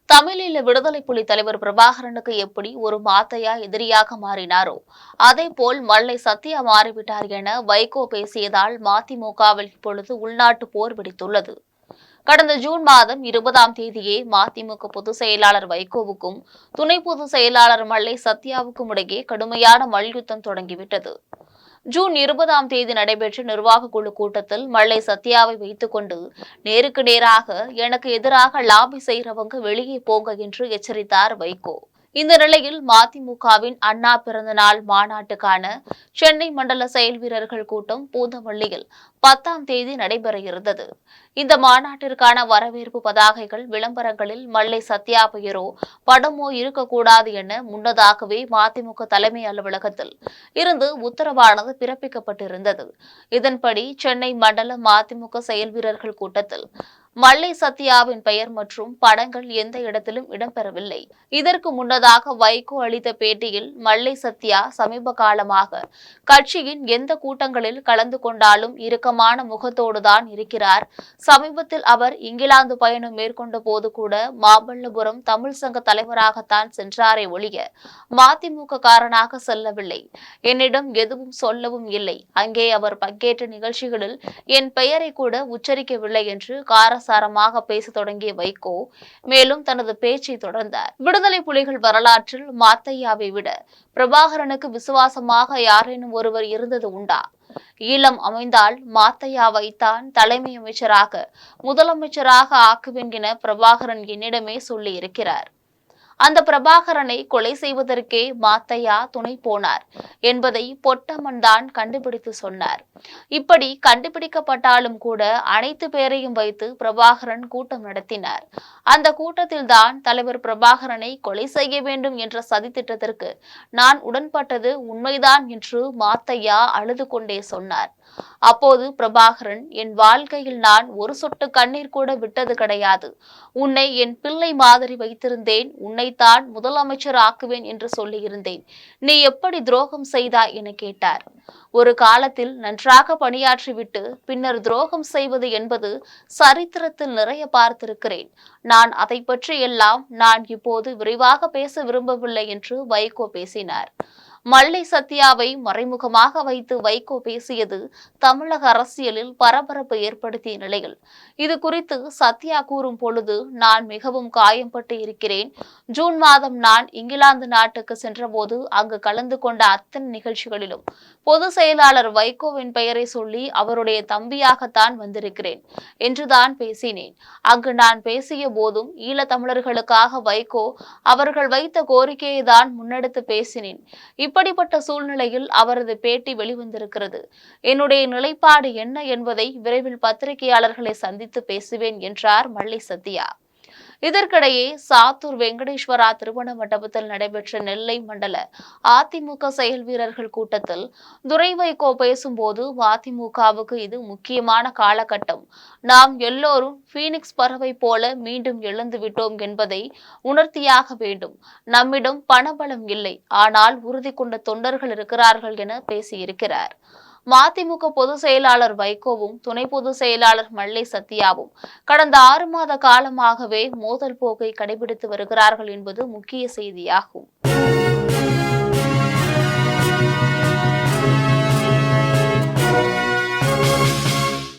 தமிழீழ விடுதலை புலி தலைவர் பிரபாகரனுக்கு எப்படி ஒரு மாத்தையா எதிரியாக மாறினாரோ அதேபோல் மல்லை சத்யா மாறிவிட்டார் என வைகோ பேசியதால் மதிமுகவில் இப்பொழுது உள்நாட்டு போர் வெடித்துள்ளது. கடந்த ஜூன் மாதம் 20ஆம் தேதியே மதிமுக பொதுச் செயலாளர் வைகோவுக்கும் துணை பொதுச் செயலாளர் மல்லை சத்யாவுக்கும் இடையே கடுமையான மல்யுத்தம் தொடங்கிவிட்டது. ஜூன் 20ஆம் தேதி நடைபெற்ற நிர்வாக குழு கூட்டத்தில் மல்லை சத்யாவை வைத்துக் கொண்டு நேருக்கு நேராக எனக்கு எதிராக லாபி செய்கிறவங்க வெளியே போங்க என்று எச்சரித்தார் வைகோ. இந்த நிலையில் மதிமுகவின் அண்ணா பிறந்தநாள் மாநாட்டுக்கான சென்னை மண்டல செயல் வீரர்கள் கூட்டம் பூந்தமல்லியில் 10ஆம் தேதி நடைபெற இருந்தது. இந்த மாநாட்டிற்கான வரவேற்பு பதாகைகள் விளம்பரங்களில் மல்லை சத்யா பெயரோ படமோ இருக்கக்கூடாது என முன்னதாகவே மதிமுக தலைமை அலுவலகத்தில் இருந்து உத்தரவானது பிறப்பிக்கப்பட்டிருந்தது. இதன்படி சென்னை மண்டல மதிமுக செயல் வீரர்கள் கூட்டத்தில் மல்லை சத்யாவின் பெயர் மற்றும் படங்கள் எந்த இடத்திலும் இடம்பெறவில்லை. இதற்கு முன்னதாக வைகோ அளித்த பேட்டியில் மல்லை சத்யா சமீப காலமாக கட்சியின் எந்த கூட்டங்களில் கலந்து கொண்டாலும் இறுக்கமான முகத்தோடுதான் இருக்கிறார். சமீபத்தில் அவர் இங்கிலாந்து பயணம் மேற்கொண்ட போது கூட மாமல்லபுரம் தமிழ் சங்க தலைவராகத்தான் சென்றாரே ஒழிய மதிமுக காரனாக செல்லவில்லை. என்னிடம் எதுவும் சொல்லவும் இல்லை. அங்கே அவர் பங்கேற்ற நிகழ்ச்சிகளில் என் பெயரை கூட உச்சரிக்கவில்லை என்று காரசாரமாக பேச தொடங்கிய வைகோ மேலும் தனது பேச்சை தொடர்ந்தார். விடுதலை புலிகள் வரலாற்றில் மாத்தையாவை விட பிரபாகரனுக்கு விசுவாசமாக யாரேனும் ஒருவர் இருந்தது உண்டா? ஈழம் அமைந்தால் மாத்தையாவைத்தான் தலைமை அமைச்சராக முதலமைச்சராக ஆக்குவேன் என பிரபாகரன் என்னிடமே சொல்லி இருக்கிறார். அந்த பிரபாகரனை கொலை செய்வதற்கே மாத்தையா துணை போனார் என்பதை பொட்டம்மன் தான் கண்டுபிடித்து சொன்னார். இப்படி கண்டுபிடிக்கப்பட்டாலும் கூட அனைத்து பேரையும் வைத்து பிரபாகரன் கூட்டம் நடத்தினார். அந்த கூட்டத்தில் தான் தலைவர் பிரபாகரனை கொலை செய்ய வேண்டும் என்ற சதித்திட்டத்திற்கு நான் உடன்பட்டது உண்மைதான் என்று மாத்தையா அழுது கொண்டே சொன்னார். அப்போது பிரபாகரன், என் வாழ்க்கையில் நான் ஒரு சொட்டு கண்ணீர் கூட விட்டது கிடையாது. உன்னை என் பிள்ளை மாதிரி வைத்திருந்தேன். உன்னைத்தான் முதலமைச்சர் ஆக்குவேன் என்று சொல்லியிருந்தேன். நீ எப்படி துரோகம் செய்தாய் என கேட்டார். ஒரு காலத்தில் நன்றாக பணியாற்றிவிட்டு பின்னர் துரோகம் செய்வது என்பது சரித்திரத்தில் நிறைய பார்த்திருக்கிறேன். நான் அதை பற்றி எல்லாம் நான் இப்போது விரிவாக பேச விரும்பவில்லை என்று வைகோ பேசினார். மல்லை சத்யாவை மறைமுகமாக வைத்து வைகோ பேசியது தமிழக அரசியலில் பரபரப்பு ஏற்படுத்திய நிலையில் இது குறித்து சத்யா கூறும் பொழுது, நான் மிகவும் காயம்பட்டு இருக்கிறேன். ஜூன் மாதம் நான் இங்கிலாந்து நாட்டுக்கு சென்றபோது அங்கு கலந்து கொண்ட அத்தனை நிகழ்ச்சிகளிலும் பொதுச் செயலாளர் வைகோவின் பெயரை சொல்லி அவருடைய தம்பியாகத்தான் வந்திருக்கிறேன் என்றுதான் பேசினேன். அங்கு நான் பேசிய போதும் ஈழத்தமிழர்களுக்காக வைகோ அவர்கள் வைத்த கோரிக்கையை தான் முன்னெடுத்து பேசினேன். இப்படிப்பட்ட சூழ்நிலையில் அவரது பேட்டி வெளிவந்திருக்கிறது. என்னுடைய நிலைப்பாடு என்ன என்பதை விரைவில் பத்திரிகையாளர்களை சந்தித்து பேசுவேன் என்றார் மல்லை சத்யா. இதற்கிடையே சாத்தூர் வெங்கடேஸ்வரா திருமண மண்டபத்தில் நடைபெற்ற நெல்லை மண்டல அதிமுக செயல் வீரர்கள் கூட்டத்தில் துரை வைகோ பேசும்போது, மதிமுகவுக்கு இது முக்கியமான காலகட்டம். நாம் எல்லோரும் பீனிக்ஸ் பறவை போல மீண்டும் எழுந்து விட்டோம் என்பதை உணர்த்தியாக வேண்டும். நம்மிடம் பணபலம் இல்லை, ஆனால் உறுதி கொண்ட தொண்டர்கள் இருக்கிறார்கள் என பேசியிருக்கிறார். மதிமுக பொதுச் செயலாளர் வைகோவும் துணை பொதுச் செயலாளர் மல்லை சத்யாவும் கடந்த 6 மாத காலமாகவே மோதல் போக்கை கடைபிடித்து வருகிறார்கள் என்பது முக்கிய செய்தியாகும்.